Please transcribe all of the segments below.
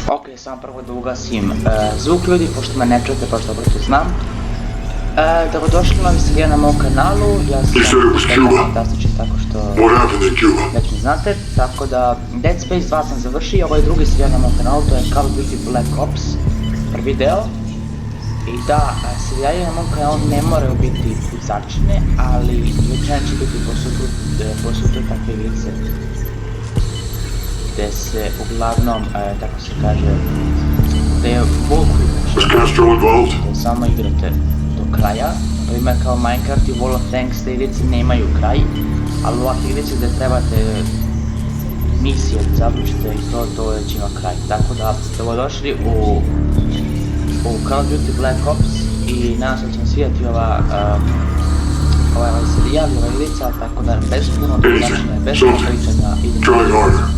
Ok, samo prvo da ugasim zvuk ljudi, pošto me ne čujete, pošto dobro to znam. Dobrodošli novi serija na mom kanalu, ja sam fantastičan tako što već me znate, tako da Dead Space 2 sam završio, ovo je drugi serija na mom kanalu, to je Call of Duty Black Ops, prvi deo. I da, serijali na mom kanalu ne moraju biti začine, ali većina će biti posudru takve igrice, gdje se uglavnom, tako se kaže, gdje je gdje samo igrate do kraja. Na primjer kao Minecraft i World of Tanks, te igrice nemaju kraj, ali ovakve igrice gdje trebate misije da završite i to već ima kraj. Tako da ste došli u Call of Duty Black Ops i nadam se da će vam svidjeti ova serijal i ova igrica, tako da bez puno značine, bez puno pričanja idemo.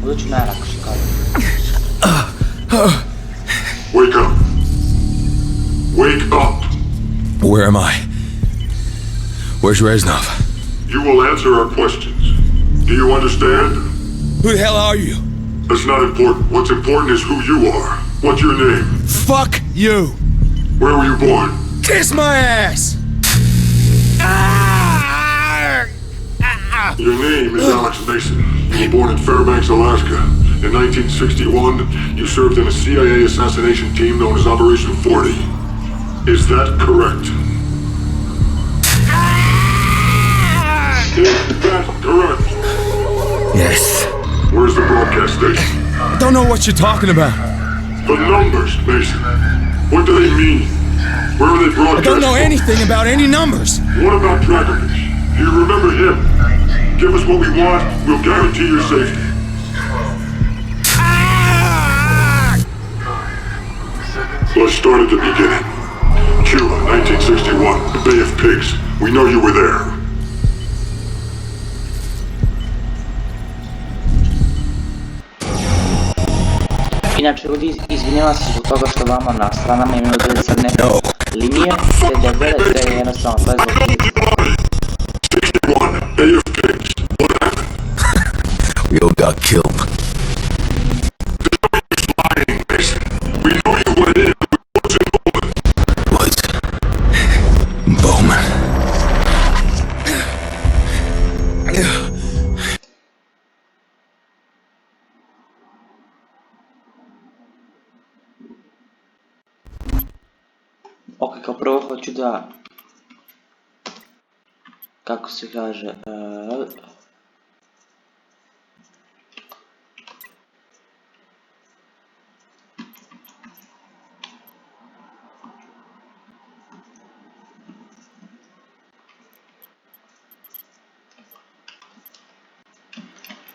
Uzet ću najlakši kao. Wake up! Wake up! Where am I? Where's Reznov? You will answer our questions. Do you understand? Who the hell are you? That's not important. What's important is who you are. What's your name? Fuck you! Where were you born? Kiss my ass! Your name is Alex Mason. You were born in Fairbanks, Alaska. In 1961, you served in a CIA assassination team known as Operation 40. Is that correct? Is that correct? Yes. Where's the broadcast station? I don't know what you're talking about. The numbers, Mason. What do they mean? Where are they broadcast? I don't know anything about any numbers. What about Dragovich? Do you remember him? Give us what we want, we'll guarantee your safety. Let's start at the beginning. Cuba, 1961, the Bay of Pigs. We know you were there. Inače ljudi, izvinjavam se zbog toga što vama na stranama imaju bili crne linije, te debele, te jednostavno sve zbog. 61, Bay of Pigs. What happened? We all got killed. Lying, Mason. We know you went in. What's in Bowman? What? Bowman. Ok, kao prvo hoću da... Kako se kaže...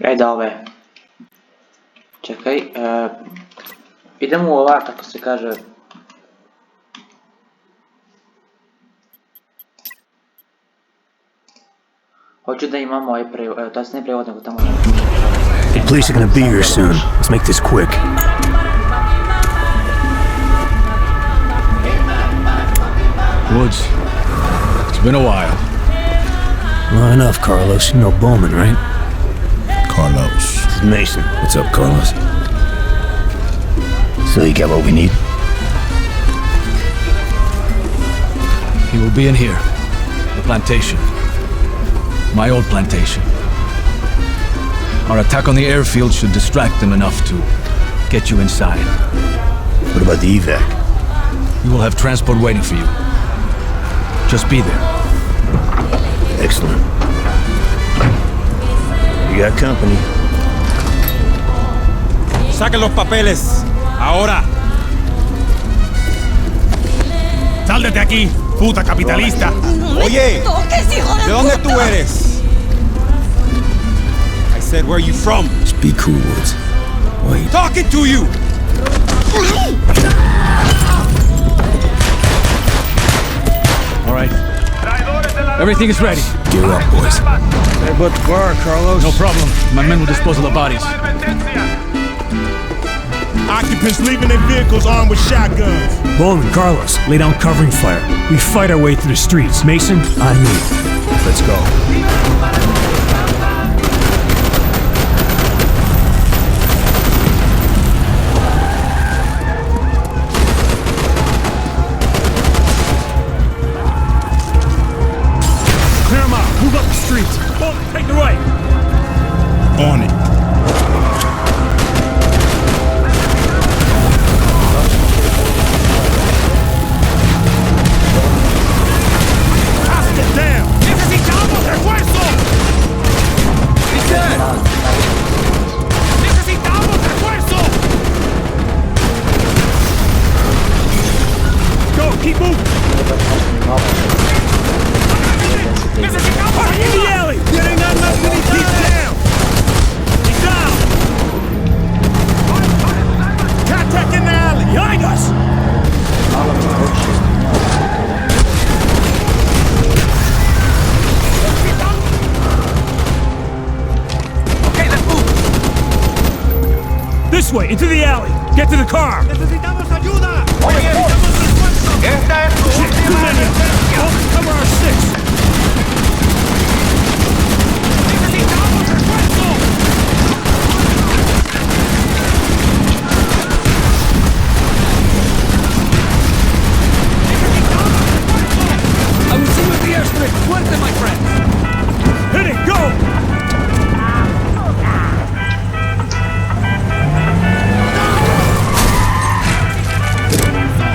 Ajde ove... Čekaj... Idemo u ova, kako se kaže... Hoću da imamo ovaj prevod, to je ne prevod nego tamo... The police are gonna be here soon. Let's make this quick. Woods, it's been a while. Not enough, Carlos. You know Bowman, right? Carlos. This is Mason. What's up, Carlos? So you got what we need? He will be in here. The plantation. My old plantation. Our attack on the airfield should distract them enough to get you inside. What about the evac? We will have transport waiting for you. Just be there. Excellent. You got company. ¡Saquen los papeles! ¡Ahora! ¡Sal de aquí, puta capitalista! ¡Oye! ¿De dónde tú eres? I said, where are you from? Just be cool, Woods. Wait. Talking to you! All right. Everything is ready. Gear up, boys. Hey, but the bar, Carlos. No problem. My men will dispose of the bodies. Occupants leaving their vehicles armed with shotguns. Bowman, Carlos, lay down covering fire. We fight our way through the streets. Mason, on me. Let's go. Clear them out. Move up the streets. Bowman, take the right. On it. Keep moving! Necesitamos in the alley! Getting on my He's down! He's down! Contact in the alley! Behind us! Okay, let's move! This way, into the alley! Get to the car! Necesitamos ayuda! Esta es tu última advertencia. Cover our six. Necesitamos refuerzo. I will see you at the airstrip. Fuerte, my friend. Hit it, go!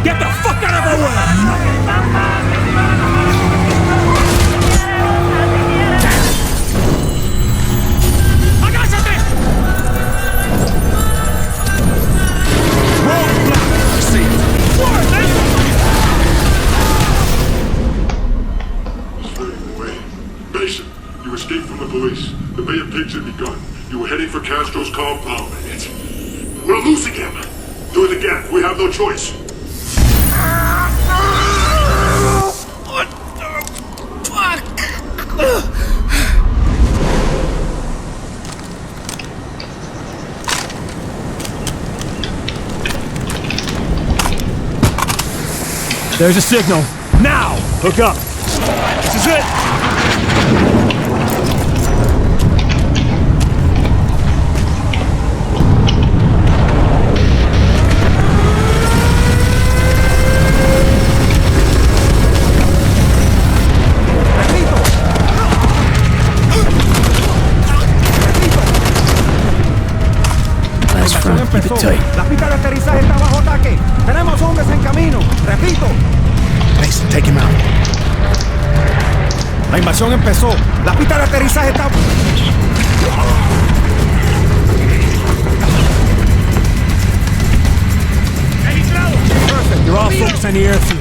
Get the fuck out of our way! ¡Agáchate! Roadblock! I see it! Forward, Mason, you escaped from the police. The Bay of Pigs had begun. You were heading for Castro's compound. We're losing him! Do it again. We have no choice. What the fuck? There's a signal. Now! Hook up. This is it! Keep it tight. La pista de aterrizaje está bajo ataque. Tenemos hombres en camino. Repito. Mason, take him out. La invasión empezó. La pista de aterrizaje está... You're all focused on the airfield.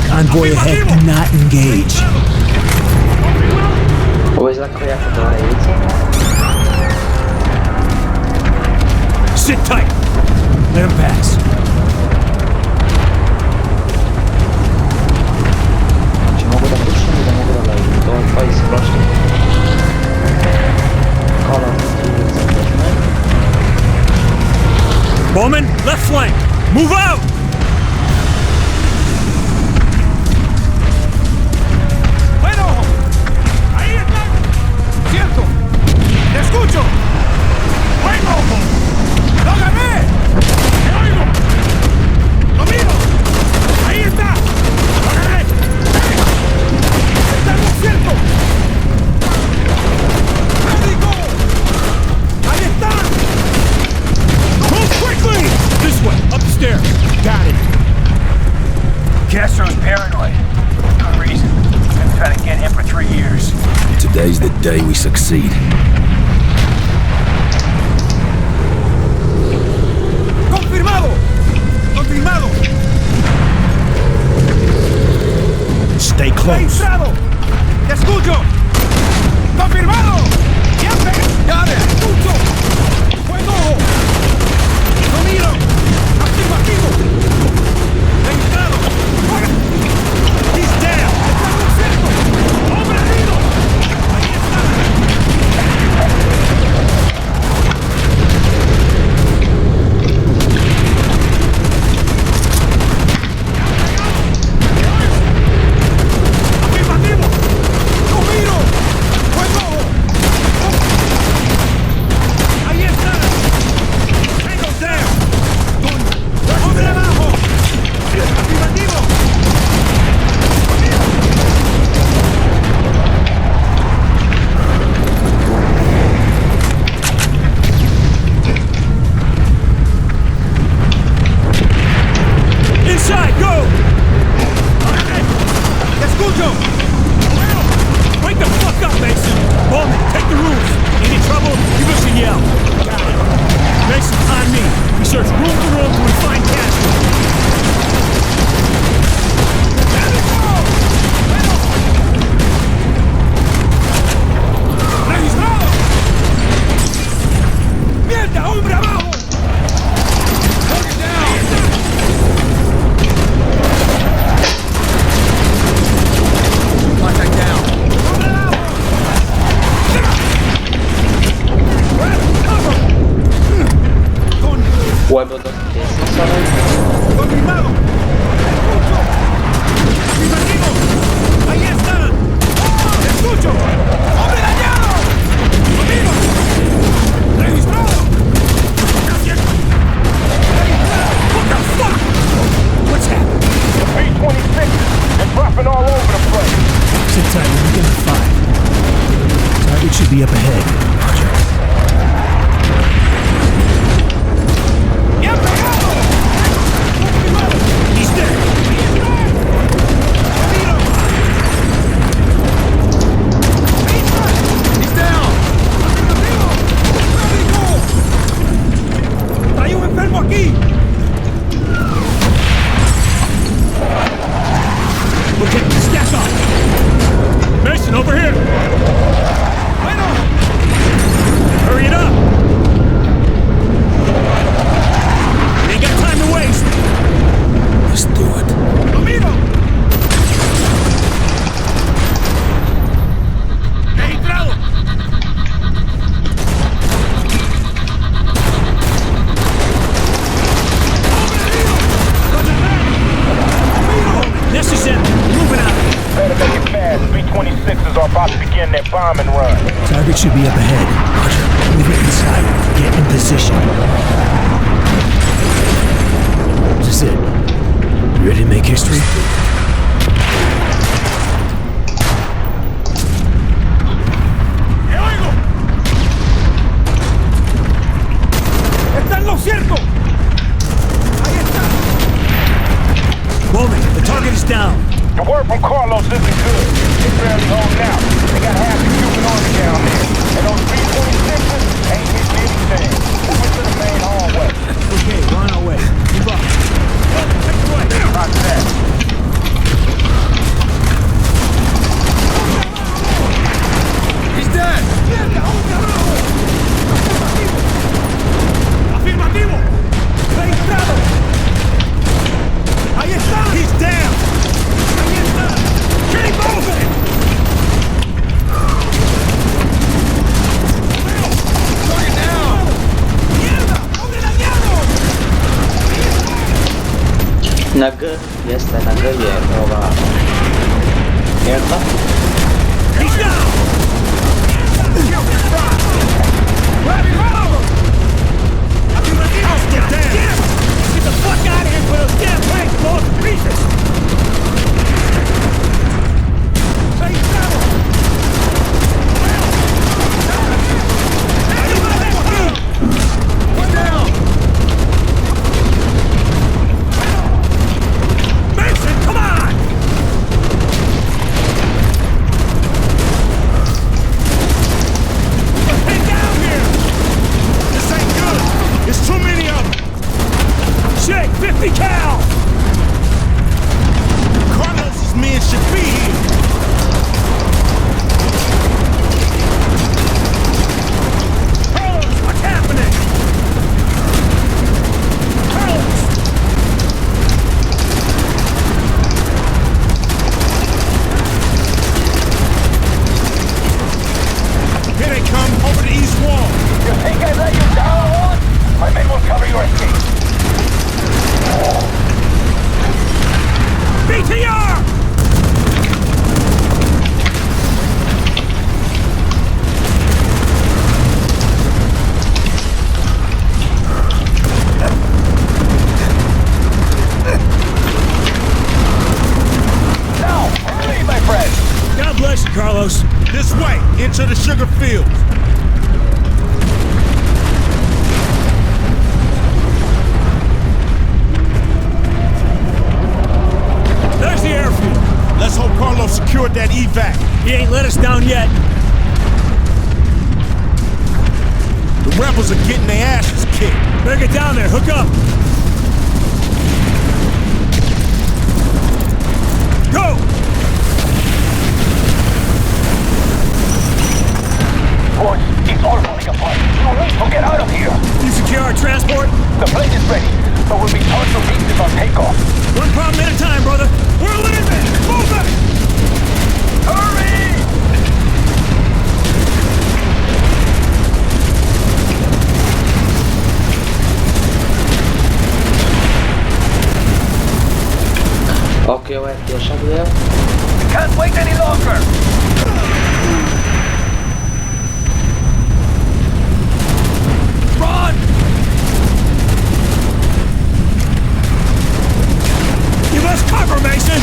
Convoy ahead, do not engage. Ovo izgleda kao jako dobra ivica. Sit tight. Let him pass. Znači mogu da pušim i da mogu da lejim. To je pa iz prošle. Call of Duty za prošle. Bowman, left flank. Move out! ¡Bueno! ¡Ahí está! ¡Cierto! ¡Te escucho! ¡Buen ojo! ¡Lo gané! ¡Te oigo! ¡Lo miro! ¡Ahí está! ¡Lo gané! ¡Está en lo cierto! ¡Médico! ¡Ahí está! Move quickly! This way, up the stairs. Got it. Castro's paranoid. For good reason. Been trying to get him for 3 years. Today's the day we succeed. ¡Confirmado! ¡Confirmado! Stay close. ¡Registrado! ¡Te escucho! ¡Confirmado! ¡Ya te! ¡Ya te escucho! ¡Buen ojo! ¡Lo miro! ¡Activo, activo! ¡Registrado! He's down. ¡Está en lo cierto! ¡Hombre herido! ¡Ahí está! ovaj? ¡Confirmado! ¡Escucho! ¡Mis amigos! ¡Ahí están! ¡Escucho! ¡Hombre dañado! ¡Amigos! ¡Registrado! What the fuck? What's happening? The B-26, they're dropping all over the place. Sit tight, we'll get a 5. Target should be up ahead. Roger. He's dead! He's down! ¡Hay un enfermo aquí! Okay, stack up! Mason, over here! Bueno! Hurry it up! We ain't got time to waste! Let's do it. ¡Amigo! ¡Registrado! Necessary! Moving out! Better make it fast. B-26s are about to begin their bombing run. Target should be up ahead. Roger. Move it inside. Get in position. This is it. You ready to make history? ¡Te oigo! ¡Está en lo cierto! ¡Ahí está! Bowman, the target is down. The word from Carlos isn't good. They're barely holding out. They got half the Cuban army down there. And those B-26s ain't hitting anything. Moving to the main hallway. Okay, we're on our way. Move up. Roger that. He's dead! Afirmativo! Registrado! Ahí está! He's down! Ahí está! Keep moving! Target down! Mierda! ¡Hombre dañado! Na G, jeste, na G je ova... Mjerda. He's down! Get the fuck out of here for those damn tanks, boss! Jesus! He's down! Mason, come on! Get down here! This ain't good! There's too many of them! Shit, 50 cal! Carlos's men should be here! Carlos, what's happening? Carlos! Here they come, over the east wall! You think I let you down once? My men will cover your escape. BTR! Now, leave, my friend. God bless you, Carlos. This way, into the sugar fields. There's the airfield. Let's hope Carlos secured that evac. He ain't let us down yet. The rebels are getting their asses kicked. Better get down there, hook up. Go! Boys, it's all falling apart. You need to get out of here. You secure our transport? The plane is ready, but we'll be torn to pieces on takeoff. One problem at a time, brother. We're leaving! Move it! Hurry! Ok, ovo je pješak deo. Can't wait any longer! Run! Give us cover, Mason!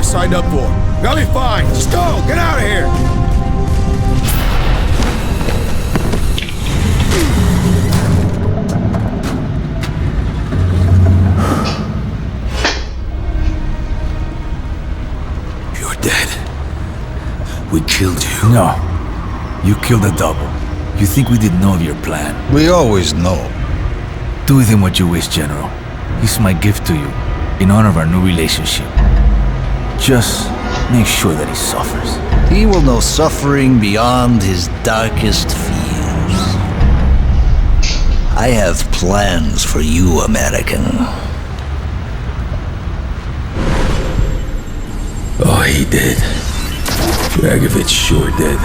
Signed up for. Got me fine. Just go. Get out of here. You're dead. We killed you. No. You killed a double. You think we didn't know of your plan? We always know. Do with him what you wish, General. He's my gift to you, in honor of our new relationship. Just make sure that he suffers. He will know suffering beyond his darkest fears. I have plans for you, American. Oh, he did. Dragovich sure did.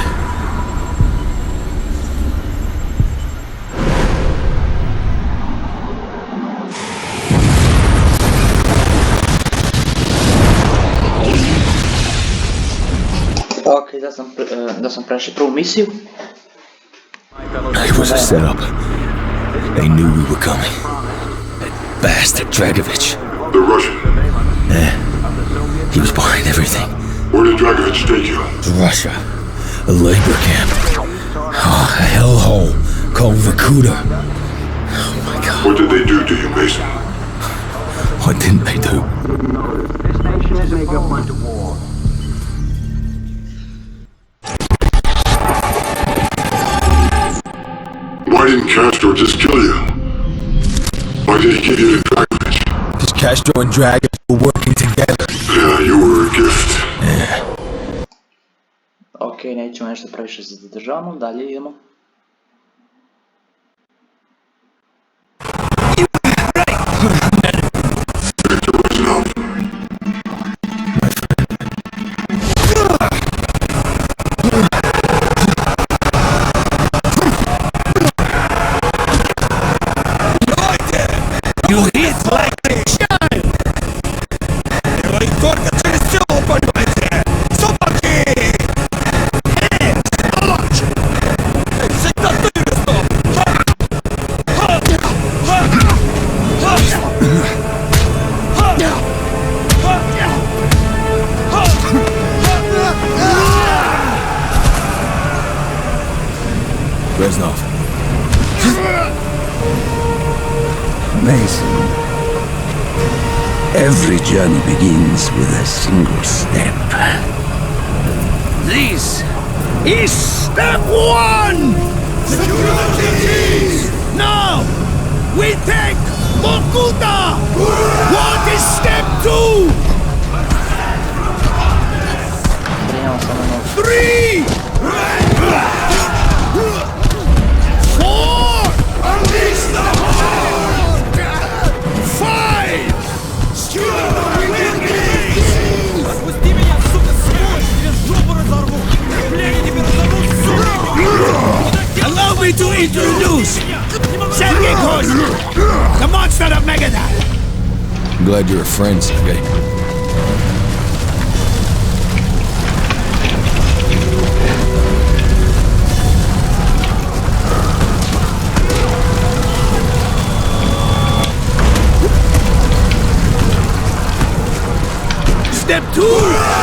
Ok, da sam prešli prvu misiju. It was a setup. They knew we were coming. That bastard Dragovich. The Russian. Yeah. He was behind everything. Where did Dragovich take you? To Russia. A labor camp. Oh, a hellhole called Vorkuta. Oh my god. What did they do to you, Mason? What didn't they do? This nation is make up went to war. Why didn't Castro just kill you? Why did he give you to Dragovich? Because Castro and Dragovich were working together. Yeah, you were a gift. Yeah. Ok, nećemo nešto previše zadržavamo, dalje idemo. You hit like a shine! Только через силу, понимаете? Собаки! Hands! Аллах! Всегда ты стоп! Reznov. Mason, every journey begins with a single step. This is step one! Secure the keys! Now, we take Vorkuta! What is step two? Brinjamo samo na 3! 4! Unleash the horde! 5! Secure the keys! Отпусти меня, сука, сволочь! Тебе жопу разорву! Бля, тебя разорву, сука! Allow me to introduce Sergei Kozlov, the monster of Megadeth! Glad you're a friend, Sergei. Step 2!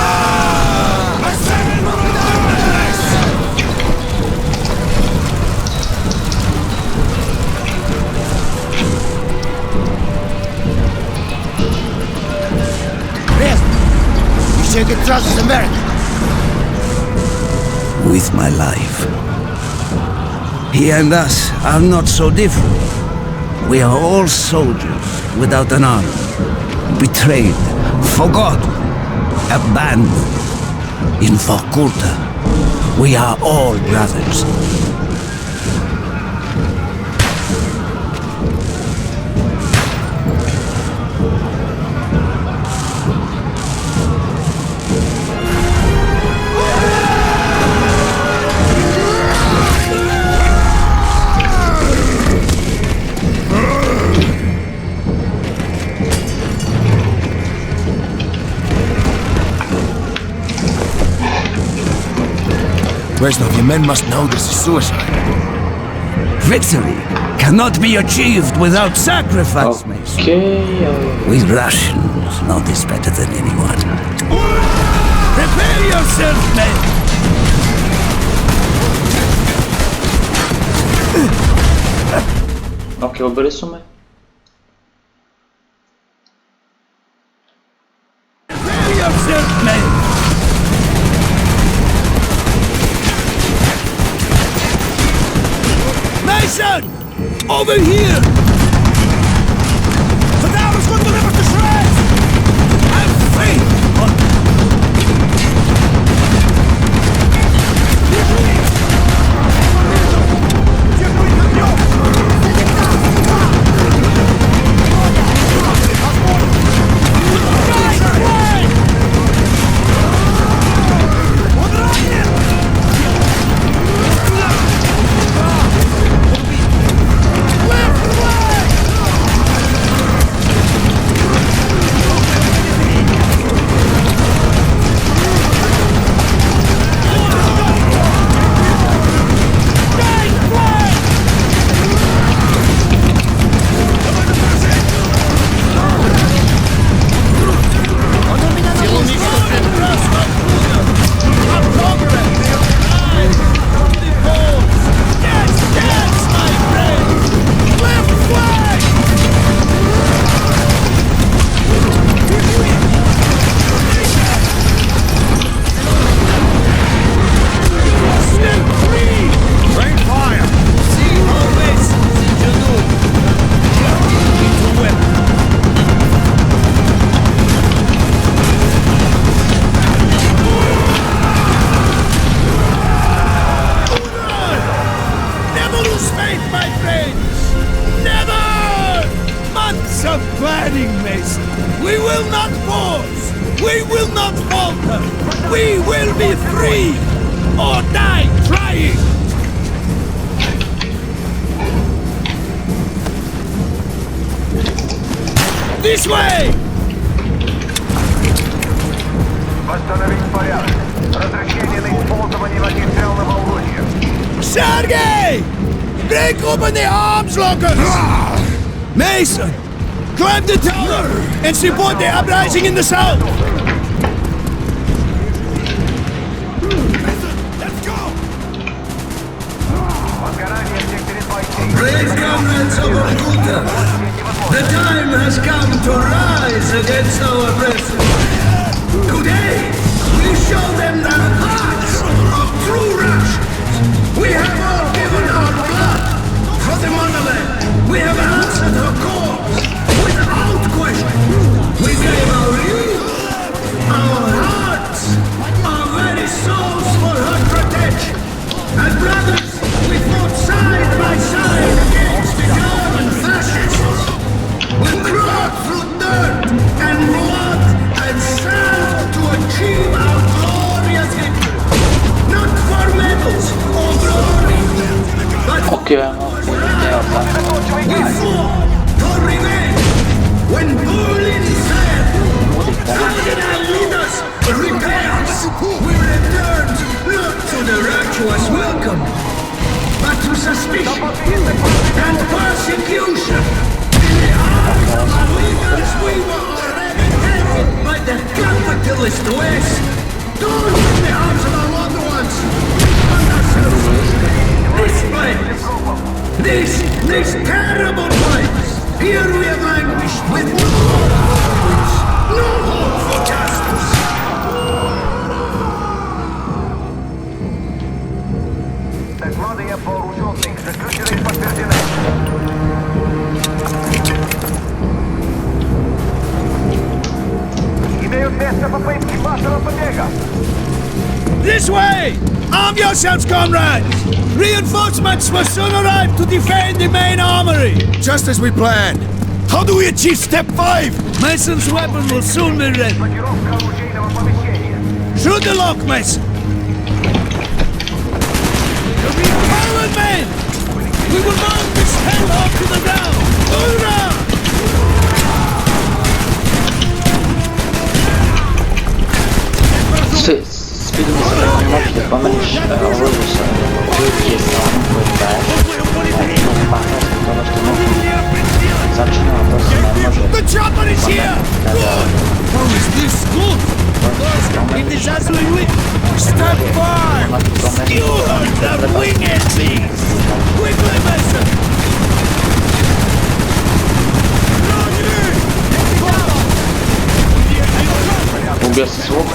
You can trust America. With my life. He and us are not so different. We are all soldiers without an army. Betrayed, forgotten, abandoned. In Vorkuta, we are all brothers. Reznov, your men must know this is suicide. Victory cannot be achieved without sacrifice, Mason. We Russians know this better than anyone. Prepare yourself, men! Ok, ubili su me. Prepare yourself, men! Mason! Over here! The tower is going to rip us to shreds! Have faith on Sergei! Break open the arms lockers! Mason! Climb the tower and support the uprising in the south! Let's go! Brave comrades of Vorkuta, the time has come to rise against our oppressors. Today, we show them the hearts of true Russians. We have all given our blood for the motherland. We have answered her calls without question. We gave our youth, our hearts, our very souls for her protection. As brothers, we fought side by side against the German fascists. We crawled through dirt and blood and sand to achieve our glorious victory. Not for medals or glory, but Ok, vamos. we fought for revenge. and persecution. In the eyes of our leaders, we were already hated by the capitalist West. Those in the arms of our loved ones. This place, this terrible place. Here we have languished with no hope, no hope for justice. Докладывая по вооруженных, заключенных подтверждены. Имеют место попытки массового побега. This way! Arm yourselves, comrades! Reinforcements must soon arrive to defend the main armory! Just as we planned. How do we achieve step 5? Mason's weapon will soon be ready. Блокировка оружейного помещения. Shoot the lock, Mason! Forward, men! We will mount this hellhole to the ground! Hoorah! Спидом се можете да помениш оръжие са чуйки само който е опасност от това, що му зачина въпроса не може The chopper is here! Good! How is this good? It is as we win! Step forward! Skewer the winged beast! Quickly, Mason! убил се слух.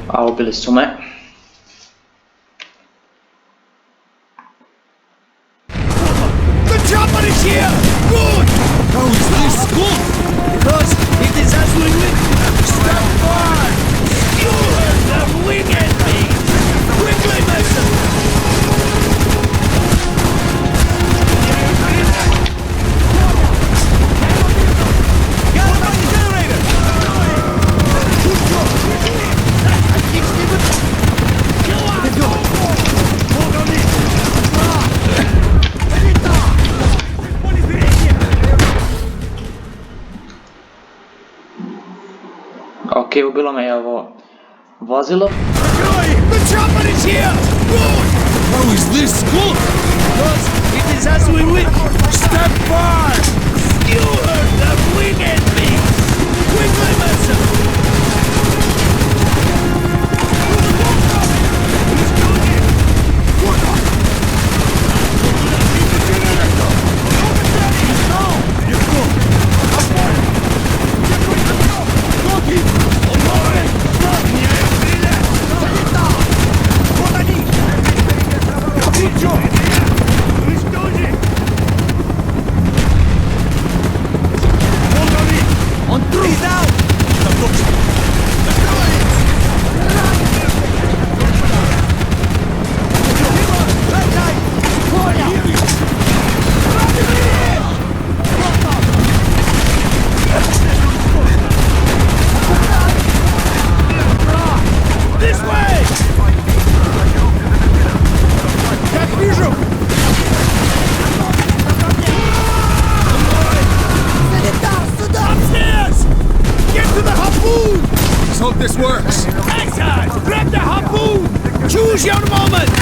А убили su me. The chopper is here! Good! How is this good? Because it is as we win! Step forward! Skewer the winged beast! Quickly, Mason! Okej, ubilo me je ovo vozilo. The chopper is here! Good! How is this good? Because it is as we win! Step forward! Skewer the winged beast! Quickly, Mason! Let's hope this works. Exile! Grab the harpoon! Choose your moment!